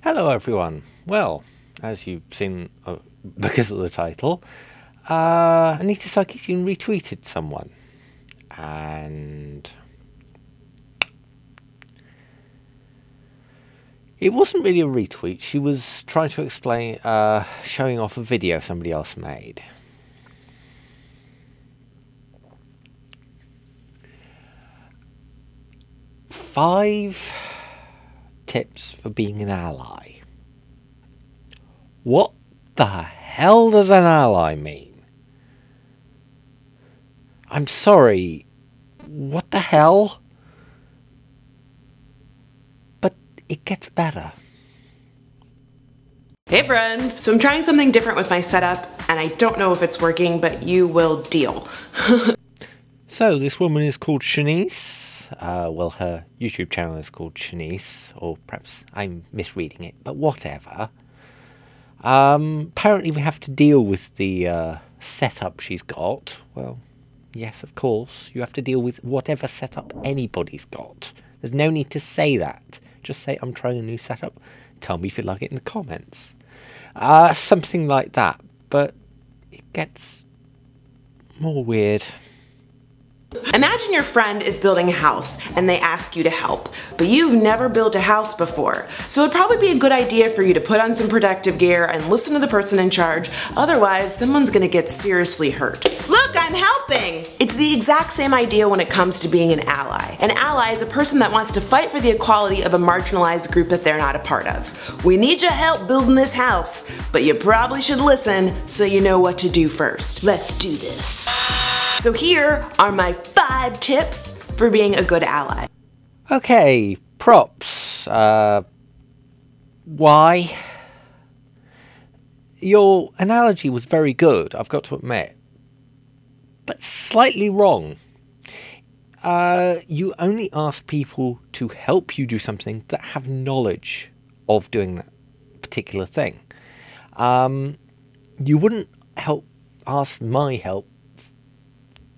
Hello everyone. Well, as you've seen because of the title, Anita Sarkeesian retweeted someone, and it wasn't really a retweet. She was trying to explain, showing off a video somebody else made. Five tips for being an ally. What the hell does an ally mean? I'm sorry, what the hell? But it gets better. Hey friends! So I'm trying something different with my setup, and I don't know if it's working, but you will deal. So this woman is called Shanice. Well, her YouTube channel is called Shanice, or perhaps I'm misreading it, but whatever. Apparently we have to deal with the setup she's got. Well, yes, of course. You have to deal with whatever setup anybody's got. There's no need to say that. Just say, I'm trying a new setup. Tell me if you like it in the comments. Something like that. But it gets more weird. Imagine your friend is building a house and they ask you to help, but you've never built a house before. So it'd probably be a good idea for you to put on some protective gear and listen to the person in charge, otherwise someone's gonna get seriously hurt. Look, I'm helping! It's the exact same idea when it comes to being an ally. An ally is a person that wants to fight for the equality of a marginalized group that they're not a part of. We need your help building this house, but you probably should listen so you know what to do first. Let's do this. So here are my 5 tips for being a good ally. Okay, props. Why? Your analogy was very good, I've got to admit, but slightly wrong. You only ask people to help you do something that have knowledge of doing that particular thing. You wouldn't ask my help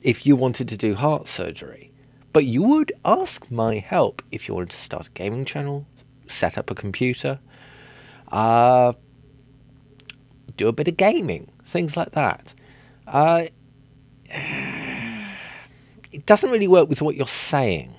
if you wanted to do heart surgery, but you would ask my help if you wanted to start a gaming channel, set up a computer, do a bit of gaming, things like that. It doesn't really work with what you're saying.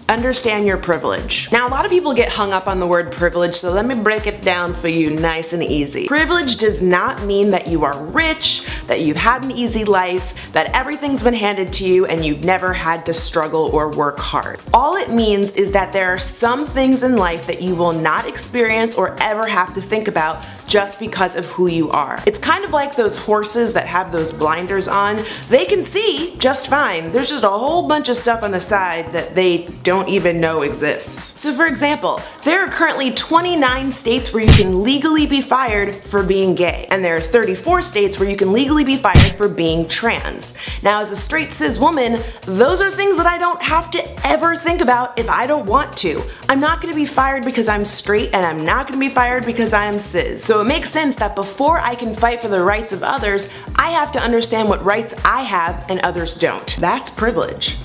Understand your privilege. Now, a lot of people get hung up on the word privilege, so let me break it down for you nice and easy. Privilege does not mean that you are rich, that you've had an easy life, that everything's been handed to you and you've never had to struggle or work hard. All it means is that there are some things in life that you will not experience or ever have to think about just because of who you are. It's kind of like those horses that have those blinders on. They can see just fine. There's just a whole bunch of stuff on the side that they don't even know exists. So for example, there are currently 29 states where you can legally be fired for being gay, and there are 34 states where you can legally be fired for being trans. Now, as a straight cis woman, those are things that I don't have to ever think about if I don't want to. I'm not going to be fired because I'm straight, and I'm not going to be fired because I am cis. So it makes sense that before I can fight for the rights of others, I have to understand what rights I have and others don't. That's privilege.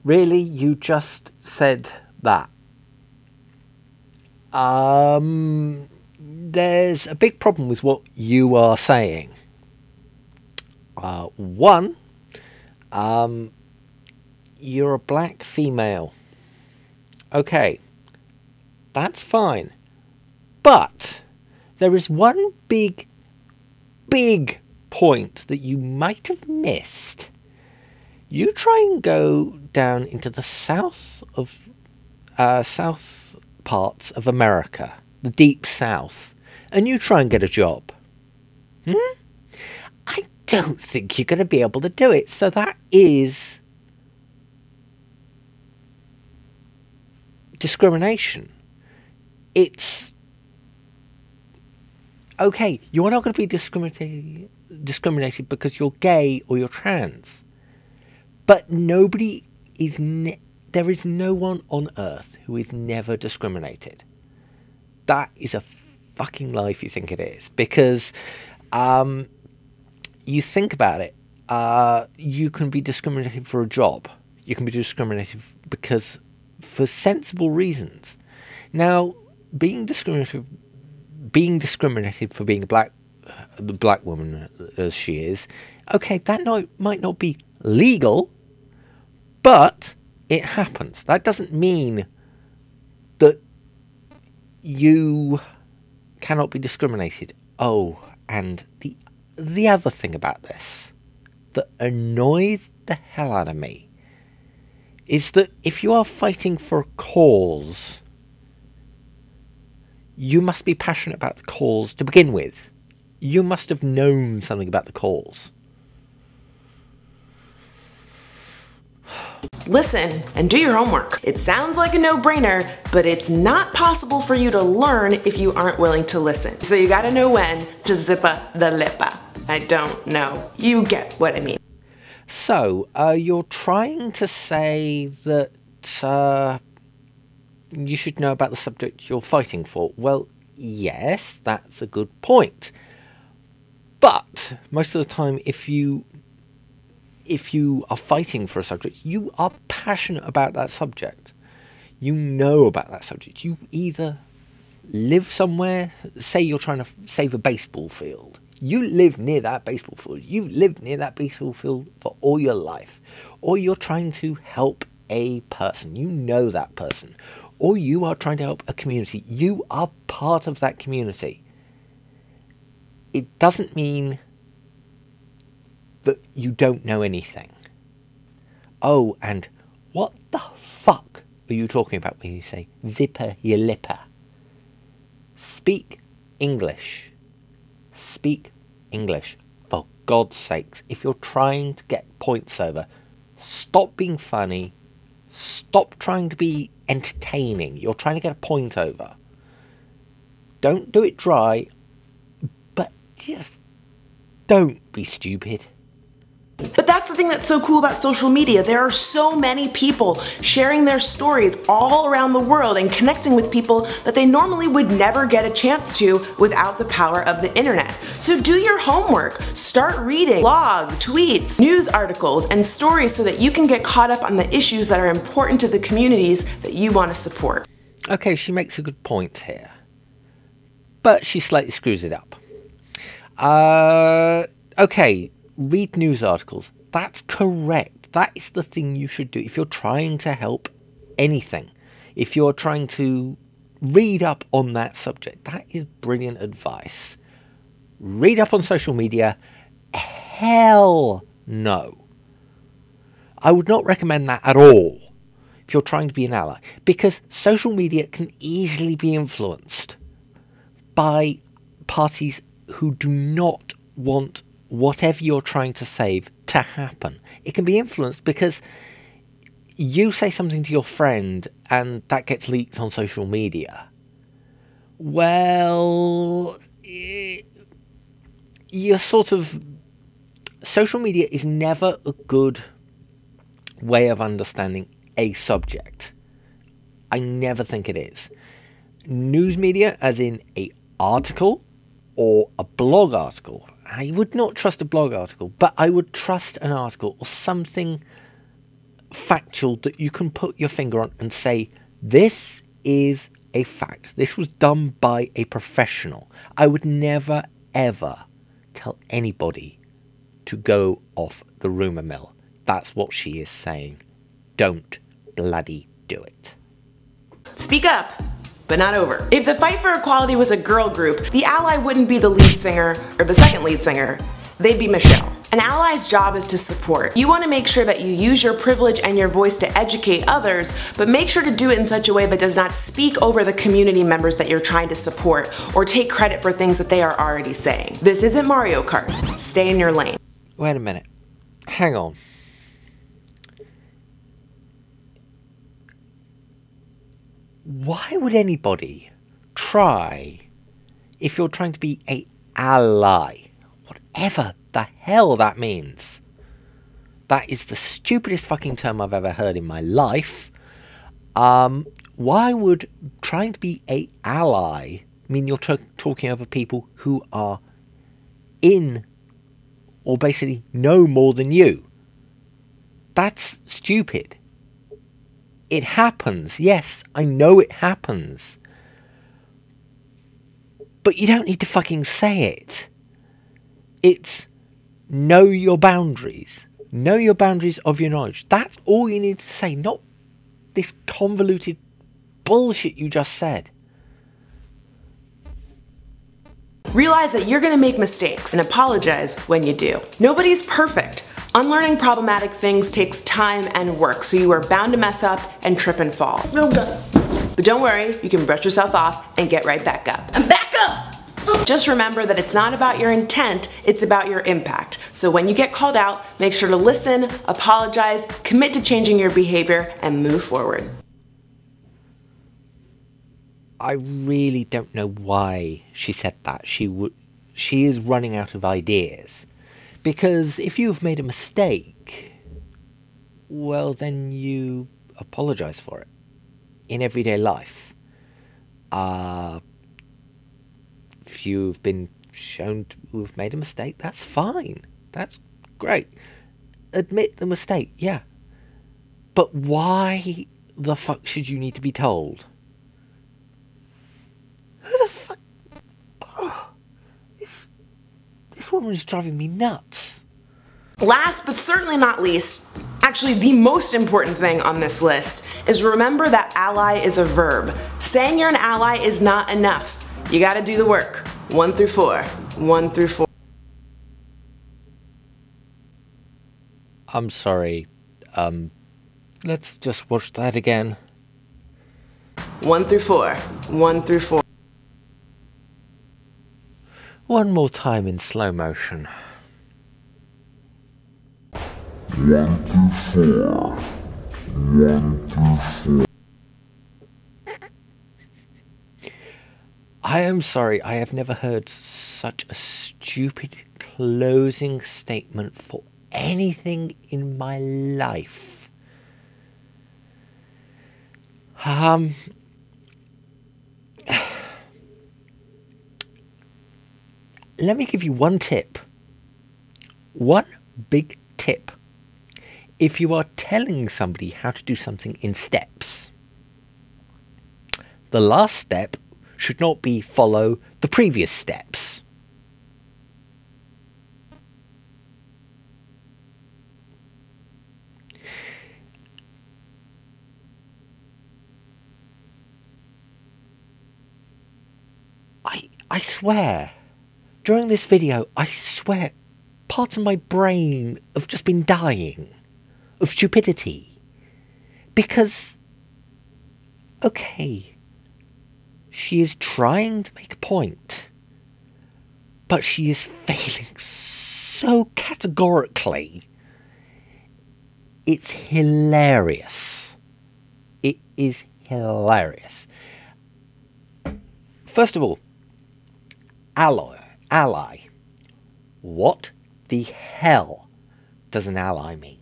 Really? You just said that? There's a big problem with what you are saying. One, you're a black female. Okay, that's fine. But there is one big point that you might have missed. You try and go down into the south parts of America, the deep south, and you try and get a job. I don't think you're going to be able to do it. So that is discrimination. It's okay. You're not going to be discriminated because you're gay or you're trans. But there is no one on earth who is never discriminated. That is a fucking lie if you think it is. Because you think about it, you can be discriminated for a job. You can be discriminated because for sensible reasons. Now, being discriminated for being the black woman as she is, okay, that might not be legal, but it happens. That doesn't mean that you cannot be discriminated. Oh, and the other thing about this that annoys the hell out of me is that if you are fighting for a cause, you must be passionate about the cause to begin with. You must have known something about the cause. Listen and do your homework. It sounds like a no-brainer, but it's not possible for you to learn if you aren't willing to listen. So you gotta know when to zippa the lippa. I don't know. You get what I mean. So, you're trying to say that you should know about the subject you're fighting for. Well, yes, that's a good point. But most of the time, if you are fighting for a subject, you are passionate about that subject. You know about that subject. You either live somewhere, say you're trying to save a baseball field. You live near that baseball field. You've lived near that baseball field for all your life. Or you're trying to help a person. You know that person. Or you are trying to help a community. You are part of that community. It doesn't mean that you don't know anything. Oh, and what the fuck are you talking about when you say zipper your lipper? Speak English. Speak English. For God's sakes, if you're trying to get points over, stop being funny. Stop trying to be entertaining. You're trying to get a point over. Don't do it dry, but just don't be stupid. But that's the thing that's so cool about social media. There are so many people sharing their stories all around the world and connecting with people that they normally would never get a chance to without the power of the internet. So do your homework. Start reading blogs, tweets, news articles, and stories so that you can get caught up on the issues that are important to the communities that you want to support. Okay, she makes a good point here, but she slightly screws it up. Okay. Read news articles. That's correct. That is the thing you should do if you're trying to help anything. If you're trying to read up on that subject, that is brilliant advice. Read up on social media? Hell no. I would not recommend that at all if you're trying to be an ally, because social media can easily be influenced by parties who do not want whatever you're trying to save to happen. It can be influenced because you say something to your friend and that gets leaked on social media. Well, you're sort of... Social media is never a good way of understanding a subject. I never think it is. News media, as in an article or a blog article, I would not trust a blog article, but I would trust an article or something factual that you can put your finger on and say, this is a fact. This was done by a professional. I would never, ever tell anybody to go off the rumour mill. That's what she is saying. Don't bloody do it. Speak up, but not over. If the Fight for Equality was a girl group, the ally wouldn't be the lead singer or the second lead singer. They'd be Michelle. An ally's job is to support. You want to make sure that you use your privilege and your voice to educate others, but make sure to do it in such a way that does not speak over the community members that you're trying to support or take credit for things that they are already saying. This isn't Mario Kart. Stay in your lane. Wait a minute. Hang on. Why would anybody try, if you're trying to be an ally, whatever the hell that means? That is the stupidest fucking term I've ever heard in my life. Why would trying to be an ally mean you're talking over people who are in or basically know more than you? That's stupid. It happens. Yes, I know it happens. But you don't need to fucking say it. It's know your boundaries. Know your boundaries of your knowledge. That's all you need to say, not this convoluted bullshit you just said. Realize that you're gonna make mistakes and apologize when you do. Nobody's perfect. Unlearning problematic things takes time and work, so you are bound to mess up and trip and fall. But don't worry, you can brush yourself off and get right back up. And back up! Just remember that it's not about your intent, it's about your impact. So when you get called out, make sure to listen, apologize, commit to changing your behavior, and move forward. I really don't know why she said that. She is running out of ideas. Because if you've made a mistake, well, then you apologise for it. In everyday life. If you've been shown to have made a mistake, that's fine. That's great. Admit the mistake, yeah. But why the fuck should you need to be told? Who the fuck? Oh, this woman is driving me nuts. Last but certainly not least, actually the most important thing on this list, is remember that ally is a verb. Saying you're an ally is not enough. You gotta do the work. 1 through 4. 1 through 4. I'm sorry. Let's just watch that again. 1 through 4. 1 through 4. One more time in slow motion. 1 through 4. 1 through 4. I am sorry, I have never heard such a stupid closing statement for anything in my life. Let me give you one tip. One big tip. If you are telling somebody how to do something in steps, the last step should not be follow the previous steps. I swear, during this video, I swear, parts of my brain have just been dying of stupidity. Because, okay, she is trying to make a point, but she is failing so categorically. It's hilarious. It is hilarious. First of all, ally. What the hell does an ally mean?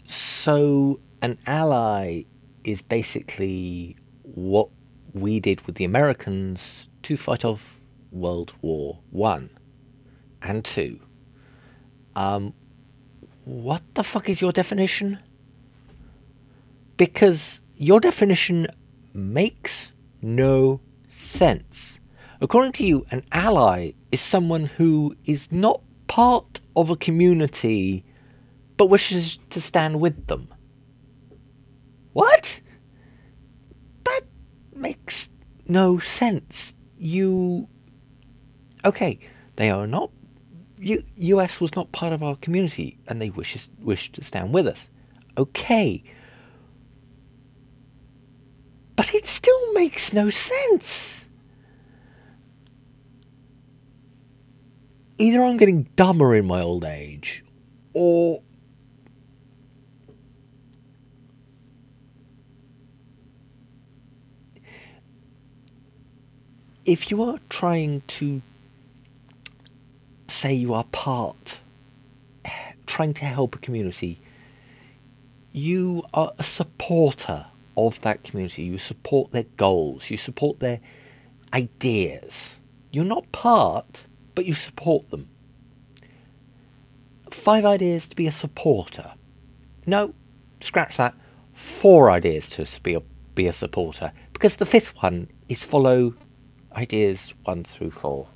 So, an ally is basically what we did with the Americans to fight off World War I and II. What the fuck is your definition? Because your definition makes no sense. According to you, an ally is someone who is not part of a community but wishes to stand with them. What? That makes no sense. Okay, they are not... US was not part of our community and they wish to stand with us. Okay. But it still makes no sense. Either I'm getting dumber in my old age, or if you are trying to say you are trying to help a community, you are a supporter of that community. You support their goals. You support their ideas. You're not part, but you support them. 5 ideas to be a supporter. No, scratch that. 4 ideas to be a supporter. Because the 5th one is follow ideas 1 through 4.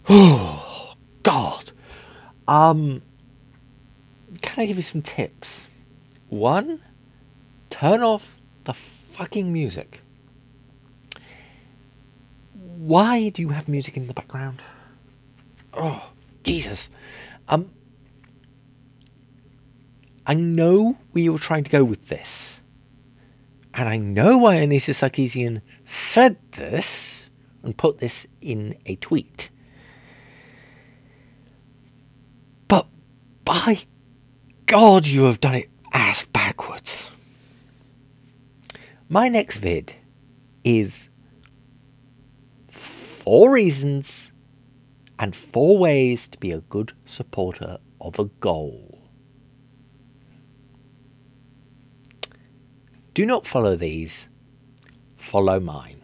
Oh, God. Can I give you some tips? 1, turn off the fucking music. Why do you have music in the background? Oh, Jesus. I know where you were trying to go with this. And I know why Anissa Sarkeesian said this and put this in a tweet. But by God, you have done it ass backwards. My next vid is 4 reasons and 4 ways to be a good supporter of a goal. Do not follow these, follow mine.